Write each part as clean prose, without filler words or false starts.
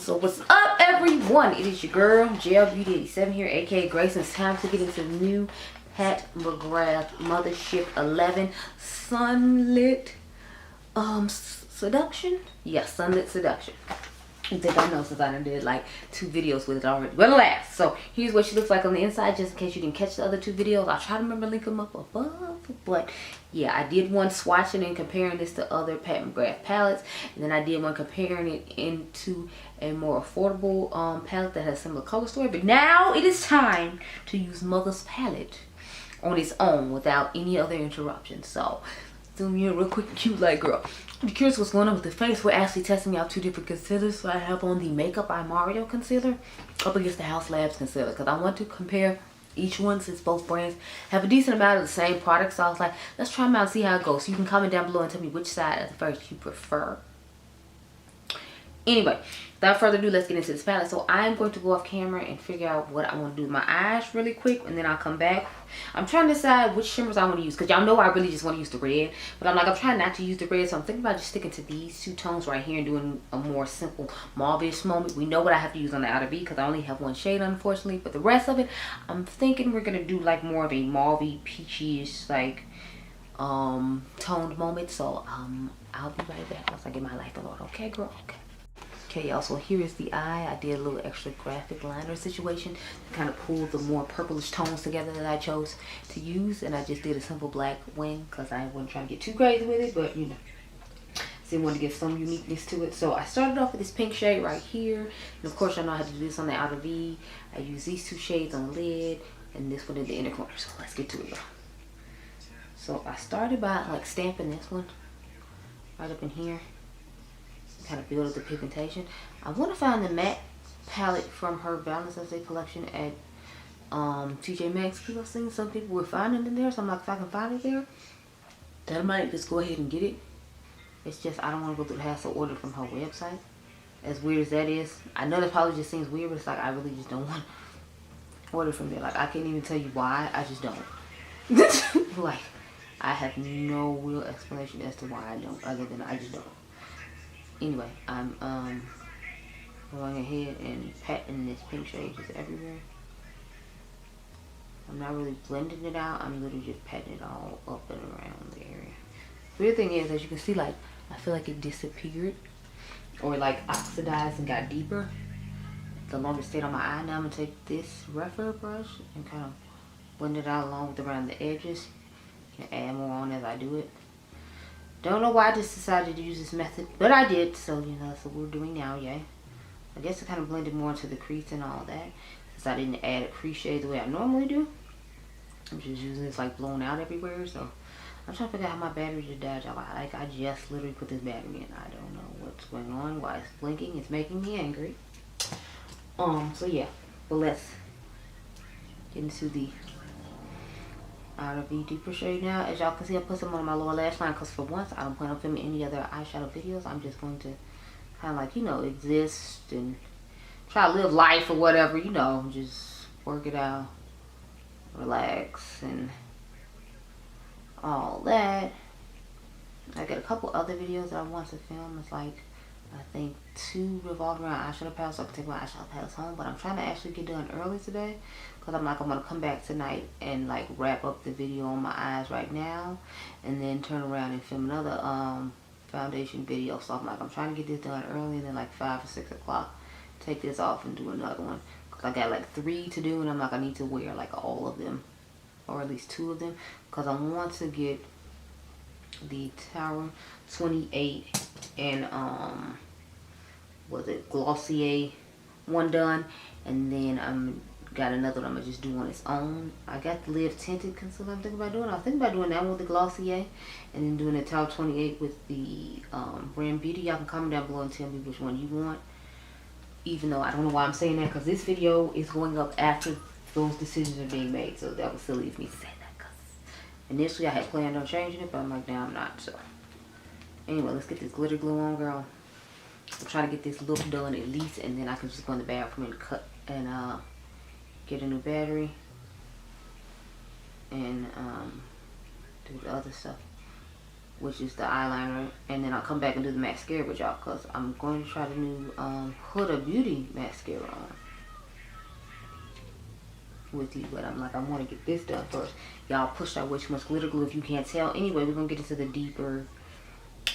So what's up, everyone? It is your girl Beauty 87 here, aka Grace, and it's time to get into the new McGrath Mothership 11 Sunlit Seduction. Yes, Sunlit Seduction. You think I know since I done did like 2 videos with it already. But alas, so here's what she looks like on the inside, just in case you didn't catch the other 2 videos. I'll try to remember to link them up above. But yeah, I did one swatching and comparing this to other McGrath palettes. And then I did one comparing it into a more affordable palette that has similar color story. But now it is time to use Mother's palette on its own without any other interruptions. So zoom in real quick and cute like girl. I'm curious what's going on with the face. We're actually testing out 2 different concealers. So I have on the Makeup by Mario concealer up against the House Labs concealer, because I want to compare each one since both brands have a decent amount of the same product. So I was like, let's try them out and see how it goes. So you can comment down below and tell me which side of the first you prefer. Anyway, without further ado, let's get into this palette. So I'm going to go off camera and figure out what I want to do with my eyes really quick, and then I'll come back. I'm trying to decide which shimmers I want to use, because y'all know I really just want to use the red, but I'm trying not to use the red, so I'm thinking about just sticking to these 2 tones right here and doing a more simple mauve-ish moment. We know what I have to use on the outer V, because I only have 1 shade, unfortunately, but the rest of it, I'm thinking we're going to do like more of a mauve-y, peachy-ish, like toned moment. So I'll be right back once I get my life in order. Okay, girl? Okay. Okay, y'all, so here is the eye. I did a little extra graphic liner situation to kind of pull the more purplish tones together that I chose to use. And I just did a simple black wing because I wasn't trying to get too crazy with it, but you know, still wanted to give some uniqueness to it. So I started off with this pink shade right here. And of course, I know how to do this on the outer V. I use these 2 shades on the lid and this one in the inner corner. So let's get to it, y'all. So I started by like stamping this one right up in here. Kind of build up the pigmentation. I want to find the matte palette from her Valentine's Day collection at TJ Maxx, because I've seen some people were finding it in there. So I'm like, if I can find it there, then I might just go ahead and get it. It's just I don't want to go through the hassle order from her website. As weird as that is, I know that probably just seems weird, but it's like I really just don't want to order from there. Like I can't even tell you why. I just don't. Like I have no real explanation as to why I don't, other than I just don't. Anyway, I'm going ahead and patting this pink shade just everywhere. I'm not really blending it out. I'm literally just patting it all up and around the area. The weird thing is, as you can see, like I feel like it disappeared or like oxidized and got deeper the longer it stayed on my eye. Now I'm gonna take this rougher brush and kind of blend it out along with around the edges. You can add more on as I do it. Don't know why I just decided to use this method, but I did, so you know, that's what we're doing now, yay. I guess it kind of blended more into the crease and all that, since I didn't add a crease shade the way I normally do. I'm just using this like blown out everywhere, so I'm trying to figure out how my battery just died, y'all. Like I just literally put this battery in. I don't know what's going on, why it's blinking, it's making me angry. So yeah, but let's get into the outer V deeper shade now. As y'all can see, I put some on my lower lash line because for once I don't plan on filming any other eyeshadow videos. I'm just going to kind of like, you know, exist and try to live life or whatever, you know, just work it out, relax and all that. I got a couple other videos that I want to film. It's like I think 2 revolving around eyeshadow palettes, so I can take my eyeshadow palettes home. But I'm trying to actually get done early today, because I'm like, I'm going to come back tonight and like wrap up the video on my eyes right now, and then turn around and film another foundation video. So I'm like, I'm trying to get this done early, and then like 5 or 6 o'clock take this off and do another one, because I got like 3 to do, and I'm like, I need to wear like all of them, or at least 2 of them, because I want to get the Tower 28 and was it Glossier one done, and then I'm got another one I'm gonna just do on its own. I got the Live Tinted concealer I'm thinking about doing. I was thinking about doing that one with the Glossier, and then doing the Tower 28 with the Brand Beauty. Y'all can comment down below and tell me which one you want, even though I don't know why I'm saying that, because this video is going up after those decisions are being made, so that was silly of me to say that, because initially I had planned on changing it, but I'm like, now I'm not. So anyway, let's get this glitter glue on, girl. I'm trying to get this look done at least, and then I can just go in the bathroom and cut and get a new battery and do the other stuff. which is the eyeliner, and then I'll come back and do the mascara with y'all, because I'm going to try the new Huda Beauty mascara on with you, but I'm like, I want to get this done first. Y'all pushed out way too much glitter glue if you can't tell. Anyway, we're going to get into the deeper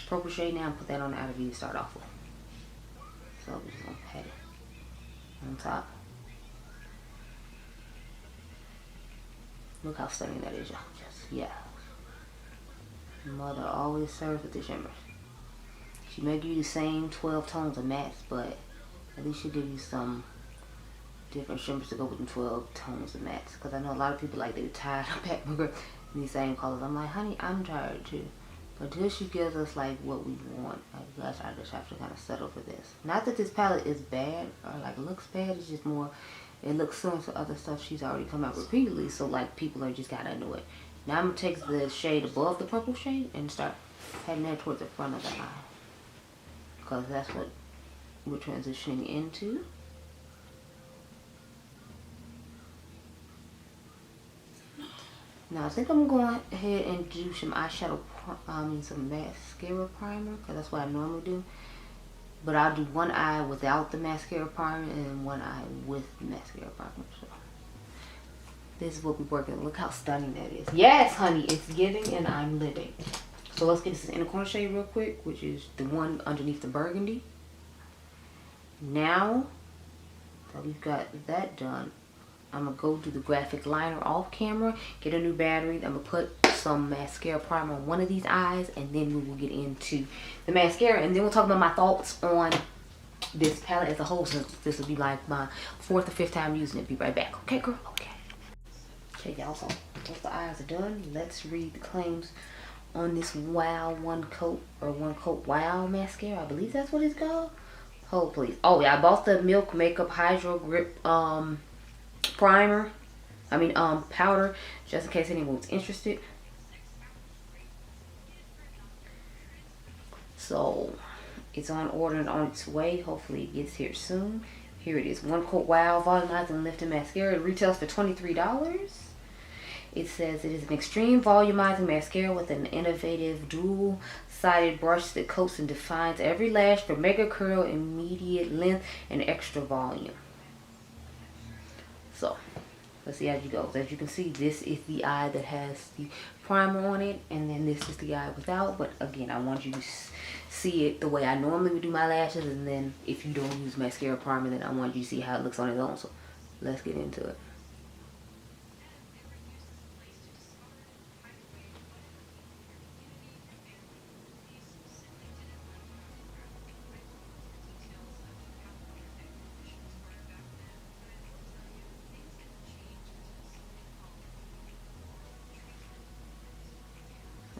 purple shade now and put that on the outer V to start off with. So we're just going to pat it on top. Look how stunning that is, y'all. Just, yeah. Mother always serves with the shimmers. She may give you the same 12 tones of mattes, but at least she'll give you some different shimmers to go with the 12 tones of mattes. Because I know a lot of people, like, they're tired of Pat McGrath in these same colors. I'm like, honey, I'm tired too. But till she gives us, like, what we want, I guess I just have to kind of settle for this. Not that this palette is bad or, like, looks bad. It's just more, it looks similar to other stuff she's already come out repeatedly. So, like, people are just kind of into it. Now I'm going to take the shade above the purple shade and start heading that towards the front of the eye. Because that's what we're transitioning into. Now I think I'm going ahead and do some eyeshadow, some mascara primer. Because that's what I normally do. But I'll do one eye without the mascara primer and one eye with the mascara primer. So this is what we're working with. Look how stunning that is. Yes, honey, it's giving and I'm living. So let's get this inner corner shade real quick, which is the one underneath the burgundy. Now that we've got that done, I'm going to go do the graphic liner off camera, get a new battery. I'm going to put some mascara primer on one of these eyes, and then we will get into the mascara. And then we'll talk about my thoughts on this palette as a whole, since this will be like my 4th or 5th time using it. Be right back. Okay, girl? Okay. Okay, y'all, so once the eyes are done, let's read the claims on this Wow One Coat Wow mascara. I believe that's what it's called. Hold please. Oh yeah, I bought the Milk Makeup Hydro Grip primer. Powder, just in case anyone's interested. So it's on order and on its way. Hopefully it gets here soon. Here it is. One Coat Wow Volumizing Lifting Mascara. It retails for $23. It says it is an extreme volumizing mascara with an innovative dual-sided brush that coats and defines every lash for mega curl, immediate length, and extra volume. So, let's see how it goes. As you can see, this is the eye that has the primer on it, and then this is the eye without. But again, I want you to see it the way I normally would do my lashes, and then if you don't use mascara primer, then I want you to see how it looks on its own. So, let's get into it.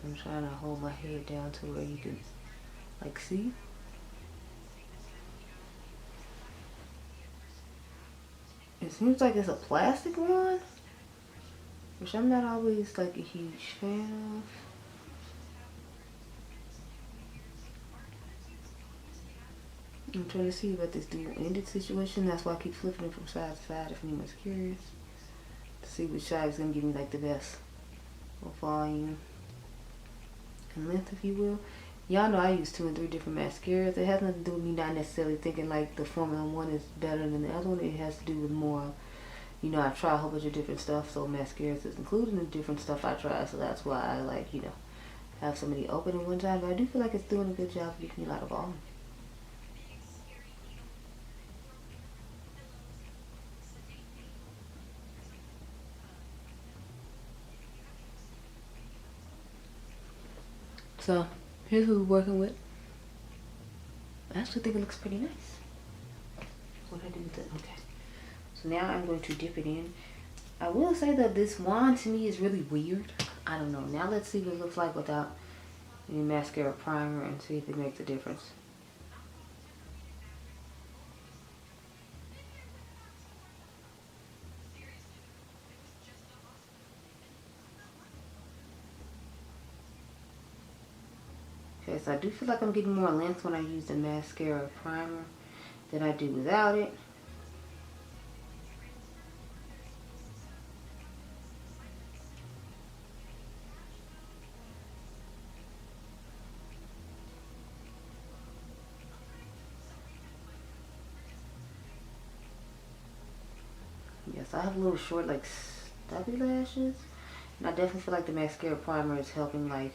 I'm trying to hold my head down to where you can, like, see. It seems like it's a plastic one, which I'm not always, like, a huge fan of. I'm trying to see about this dual-ended situation. That's why I keep flipping it from side to side if anyone's curious. To see which side is going to give me, like, the best volume and length, if you will. Y'all know I use 2 and 3 different mascaras. It has nothing to do with me not necessarily thinking like the formula one is better than the other one. It has to do with more, you know, I try a whole bunch of different stuff, so mascaras is included in different stuff I try. So that's why I like, you know, have so many open at one time. But I do feel like it's doing a good job of giving me a lot of volume. So here's who we're working with. I actually think it looks pretty nice. What I do with it? Okay. So now I'm going to dip it in. I will say that this wand to me is really weird. I don't know. Now let's see what it looks like without any mascara primer and see if it makes a difference. Okay, so I do feel like I'm getting more length when I use the mascara primer than I do without it. I have a little short, like, stubby lashes. And I definitely feel like the mascara primer is helping, like,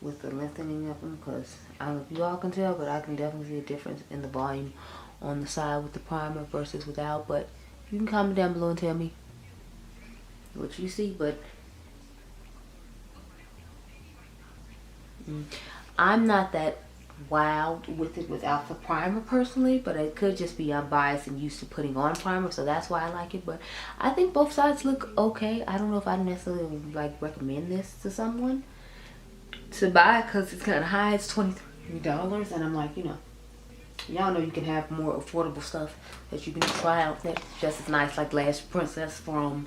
with the lengthening of them. Because I don't know if you all can tell, but I can definitely see a difference in the volume on the side with the primer versus without. But you can comment down below and tell me what you see. But I'm not that wild with it without the primer personally, but it could just be I'm biased and used to putting on primer, so that's why I like it. But I think both sides look okay. I don't know if I necessarily would, like, recommend this to someone to buy because it's kind of high. It's $23, and I'm like, you know, y'all know you can have more affordable stuff that you can try out that's just as nice, like Lash Princess from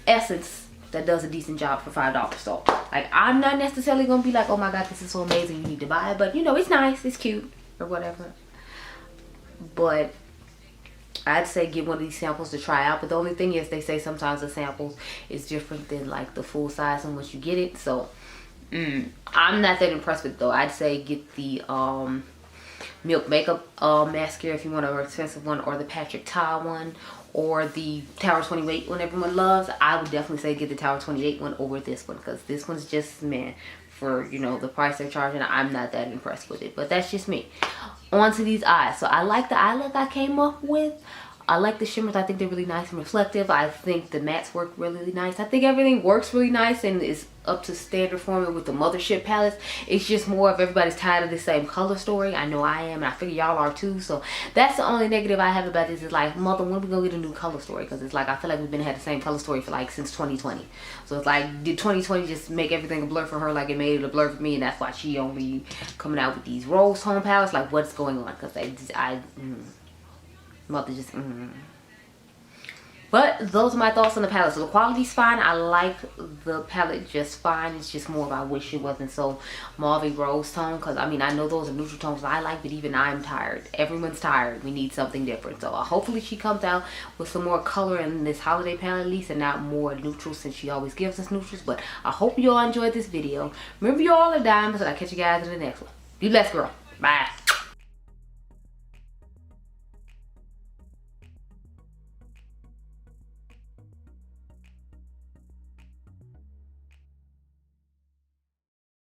Essence that does a decent job for $5. So, like, I'm not necessarily gonna be like, oh my god, this is so amazing, you need to buy it. But, you know, it's nice, it's cute, or whatever. But I'd say get one of these samples to try out. But the only thing is, they say sometimes the samples is different than, like, the full size and once you get it. So, I'm not that impressed with it, though. I'd say get the Milk Makeup mascara if you want a more expensive one, or the Patrick Ta one, or the Tower 28 one everyone loves. I would definitely say get the Tower 28 one over this one, because this one's just, man, for, you know, the price they're charging, I'm not that impressed with it. But that's just me. On to these eyes. So I like the eye look I came up with. I like the shimmers. I think they're really nice and reflective. I think the mattes work really nice. I think everything works really nice and is up to standard for me with the Mothership palettes. It's just more of everybody's tired of the same color story. I know I am, and I figure y'all are too. So that's the only negative I have about this, is like, mother, when we gonna get a new color story? Because it's like, I feel like we've been had the same color story for, like, since 2020. So it's like, did 2020 just make everything a blur for her like it made it a blur for me, and that's why she only coming out with these rose tone palettes? Like, what's going on? Because mother just But those are my thoughts on the palette. So the quality's fine. I like the palette just fine. It's just more of, I wish it wasn't so mauve rose tone, because I mean, I know those are neutral tones I like, but even I'm tired. Everyone's tired. We need something different. So hopefully she comes out with some more color in this holiday palette at least, and not more neutral, since she always gives us neutrals. But I hope you all enjoyed this video. Remember, you all are diamonds, and I'll catch you guys in the next one. Be blessed, girl. Bye.